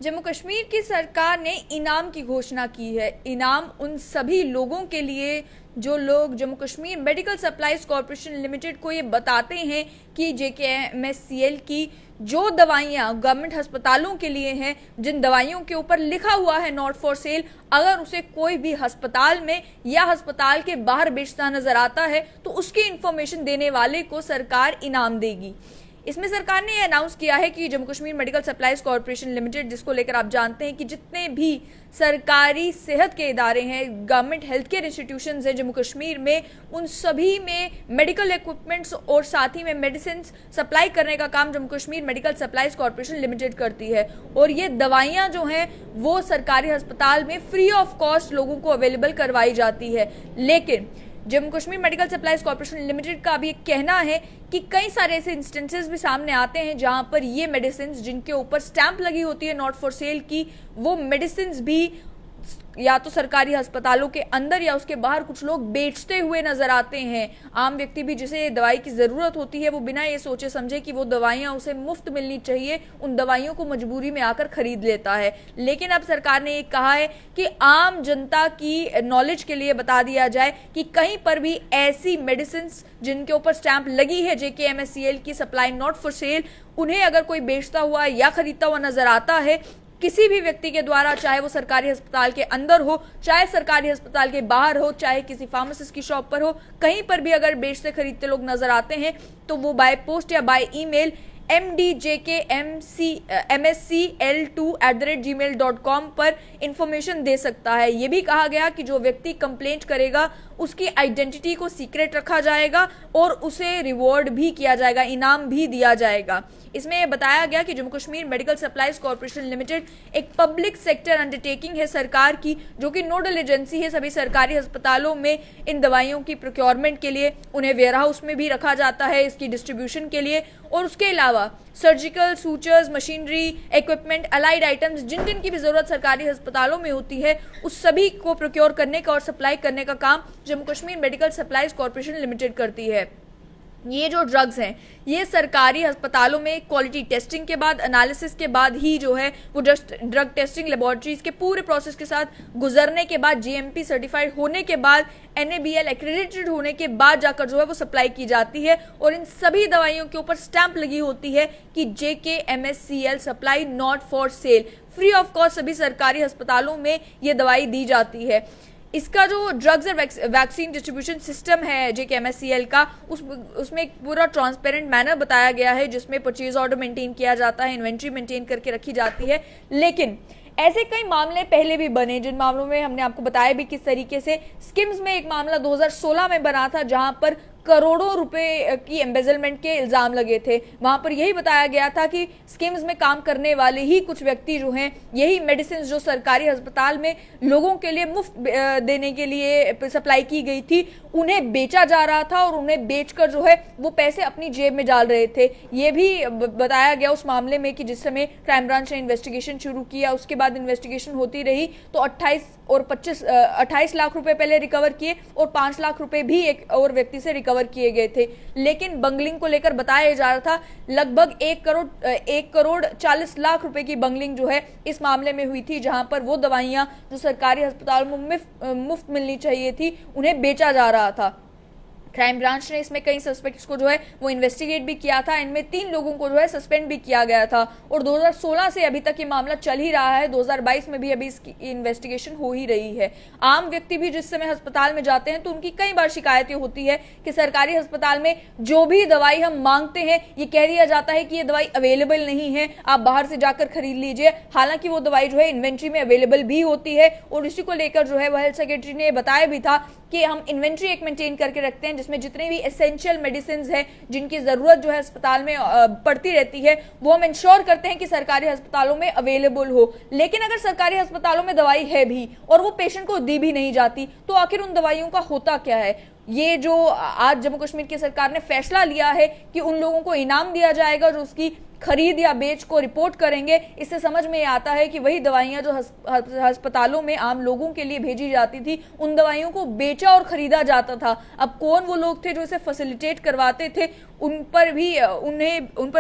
जम्मू कश्मीर की सरकार ने इनाम की घोषणा की है। इनाम उन सभी लोगों के लिए जो लोग Jammu Kashmir medical supplies corporation limited को ये बताते हैं कि JKMSCL की जो दवाइयाँ गवर्नमेंट अस्पतालों के लिए हैं, जिन दवाइयों के ऊपर लिखा हुआ है नॉट फॉर सेल, अगर उसे कोई भी अस्पताल में या अस्पताल के बाहर बेचता नजर आता है तो उसकी इंफॉर्मेशन देने वाले को सरकार इनाम देगी। इसमें सरकार ने यह अनाउंस किया है कि Jammu Kashmir medical supplies corporation limited, जिसको लेकर आप जानते हैं कि जितने भी सरकारी सेहत के इदारे हैं, गवर्नमेंट हेल्थ केयर इंस्टीट्यूशंस हैं जम्मू कश्मीर में, उन सभी में मेडिकल इक्विपमेंट्स और साथ ही में मेडिसिन सप्लाई करने का काम Jammu Kashmir medical supplies corporation limited करती है। और ये दवाइयाँ जो हैं वो सरकारी अस्पताल में फ्री ऑफ कॉस्ट लोगों को अवेलेबल करवाई जाती है। लेकिन Jammu Kashmir medical supplies corporation limited का भी एक कहना है कि कई सारे ऐसे इंस्टेंसेस भी सामने आते हैं जहां पर ये मेडिसिन जिनके ऊपर स्टैंप लगी होती है नॉट फॉर सेल की, वो मेडिसिन भी या तो सरकारी अस्पतालों के अंदर या उसके बाहर कुछ लोग बेचते हुए नजर आते हैं। आम व्यक्ति भी जिसे दवाई की जरूरत होती है वो बिना ये सोचे समझे कि वो दवाइयां उसे मुफ्त मिलनी चाहिए, उन दवाइयों को मजबूरी में आकर खरीद लेता है। लेकिन अब सरकार ने ये कहा है कि आम जनता की नॉलेज के लिए बता दिया जाए कि कहीं पर भी ऐसी मेडिसिन जिनके ऊपर स्टैंप लगी है JKMSCL की सप्लाई नॉट फॉर सेल, उन्हें अगर कोई बेचता हुआ या खरीदता हुआ नजर आता है किसी भी व्यक्ति के द्वारा, चाहे वो सरकारी अस्पताल के अंदर हो, चाहे सरकारी अस्पताल के बाहर हो, चाहे किसी फार्मासिस्ट की शॉप पर हो, कहीं पर भी अगर बेचते खरीदते लोग नजर आते हैं तो वो बाय पोस्ट या बाय ईमेल mdjkmscl2@gmail.com पर इंफॉर्मेशन दे सकता है। यह भी कहा गया कि जो व्यक्ति कंप्लेंट करेगा उसकी आइडेंटिटी को सीक्रेट रखा जाएगा और उसे रिवॉर्ड भी किया जाएगा, इनाम भी दिया जाएगा। इसमें बताया गया कि Jammu Kashmir medical supplies corporation limited एक पब्लिक सेक्टर अंडरटेकिंग है सरकार की, जो कि नोडल एजेंसी है सभी सरकारी अस्पतालों में इन दवाइयों की प्रोक्योरमेंट के लिए। उन्हें वेयर हाउस में भी रखा जाता है इसकी डिस्ट्रीब्यूशन के लिए, और उसके अलावा surgical sutures, machinery, equipment, allied items जिन जिन की भी जरूरत सरकारी अस्पतालों में होती है, उस सभी को प्रोक्योर करने का और सप्लाई करने का काम Jammu Kashmir medical supplies corporation limited करती है। ये जो ड्रग्स हैं ये सरकारी अस्पतालों में क्वालिटी टेस्टिंग के बाद, एनालिसिस के बाद ही जो है वो ड्रग टेस्टिंग लेबोरेटरीज के पूरे प्रोसेस के साथ गुजरने के बाद, GMP सर्टिफाइड होने के बाद, NABL एक्रेडिटेड होने के बाद जाकर जो है वो सप्लाई की जाती है। और इन सभी दवाइयों के ऊपर स्टैंप लगी होती है कि JKMSCL supply not for sale, free of cost सभी सरकारी अस्पतालों में ये दवाई दी जाती है। इसका जो ड्रग्स और वैक्सीन डिस्ट्रीब्यूशन सिस्टम है JKMSCL का, उसमें एक पूरा ट्रांसपेरेंट मैनर बताया गया है जिसमें परचेज ऑर्डर मेंटेन किया जाता है, इन्वेंट्री मेंटेन करके रखी जाती है। लेकिन ऐसे कई मामले पहले भी बने जिन मामलों में हमने आपको बताया भी किस तरीके से। स्किम्स में एक मामला 2016 में बना था जहां पर करोड़ों रुपए की एम्बेजलमेंट के इल्जाम लगे थे। वहां पर यही बताया गया था कि स्कीम्स में काम करने वाले ही कुछ व्यक्ति जो हैं, यही मेडिसिन जो सरकारी अस्पताल में लोगों के लिए मुफ्त देने के लिए सप्लाई की गई थी, उन्हें बेचा जा रहा था और उन्हें बेचकर जो है वो पैसे अपनी जेब में डाल रहे थे। ये भी बताया गया उस मामले में कि जिस समय क्राइम ब्रांच ने इन्वेस्टिगेशन शुरू किया, उसके बाद इन्वेस्टिगेशन होती रही तो 28 लाख रुपए पहले रिकवर किए और 5 लाख रुपए भी एक और व्यक्ति से रिकवर किए गए थे। लेकिन बंगलिंग को लेकर बताया जा रहा था लगभग 1 करोड़ 40 लाख रुपए की बंगलिंग जो है इस मामले में हुई थी, जहां पर वो दवाइयां जो सरकारी अस्पताल में मुफ्त मिलनी चाहिए थी उन्हें बेचा जा रहा था। क्राइम ब्रांच ने इसमें कई सस्पेक्ट्स को जो है वो इन्वेस्टिगेट भी किया था। इनमें 3 लोगों को जो है सस्पेंड भी किया गया था और 2016 से अभी तक ये मामला चल ही रहा है। 2022 में भी अभी इसकी इन्वेस्टिगेशन हो ही रही है। आम व्यक्ति भी जिस समय अस्पताल में जाते हैं तो उनकी कई बार शिकायतें होती है कि सरकारी अस्पताल में जो भी दवाई हम मांगते हैं ये कह दिया जाता है कि ये दवाई अवेलेबल नहीं है, आप बाहर से जाकर खरीद लीजिए। हालांकि वो दवाई जो है इन्वेंट्री में अवेलेबल भी होती है और इसी को लेकर जो है वो हेल्थ सेक्रेटरी ने बताया भी था कि हम इन्वेंट्री एक मेंटेन करके रखते हैं जिसमें जितने भी एसेंशियल मेडिसिन है जिनकी जरूरत जो है अस्पताल में पड़ती रहती है वो हम इंश्योर करते हैं कि सरकारी अस्पतालों में अवेलेबल हो। लेकिन अगर सरकारी अस्पतालों में दवाई है भी और वो पेशेंट को दी भी नहीं जाती तो आखिर उन दवाइयों का होता क्या है? ये जो आज जम्मू कश्मीर की सरकार ने फैसला लिया है कि उन लोगों को इनाम दिया जाएगा जो उसकी खरीद या बेच को रिपोर्ट करेंगे। इससे समझ में आता है कि वही दवाइयां जो अस्पतालों में आम लोगों के लिए भेजी जाती थी, उन दवाइयों को बेचा और खरीदा जाता था। अब कौन वो लोग थे जो इसे फैसिलिटेट करवाते थे, उन पर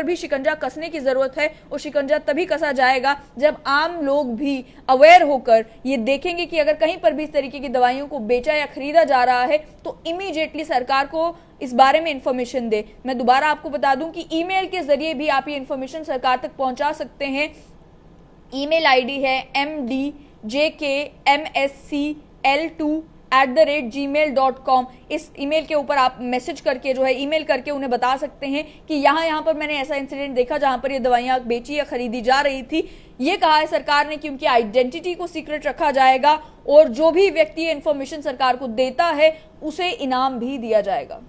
भी शिकंजा कसने की जरूरत है। और शिकंजा तभी कसा जाएगा जब आम लोग भी अवेयर होकर ये देखेंगे कि अगर कहीं पर भी इस तरीके की दवाइयों को बेचा या खरीदा जा रहा है तो इमीडिएटली सरकार को इस बारे में इंफॉर्मेशन दे। मैं दोबारा आपको बता दूं कि ईमेल के जरिए भी आप ये इंफॉर्मेशन सरकार तक पहुंचा सकते हैं। ईमेल आईडी है mdjkmscl2@gmail.com। इस ईमेल के ऊपर आप मैसेज करके जो है ईमेल करके उन्हें बता सकते हैं कि यहाँ पर मैंने ऐसा इंसिडेंट देखा जहां पर ये दवाइयां बेची या खरीदी जा रही थी। ये कहा है सरकार ने कि उनकी आइडेंटिटी को सीक्रेट रखा जाएगा और जो भी व्यक्ति इंफॉर्मेशन सरकार को देता है उसे इनाम भी दिया जाएगा।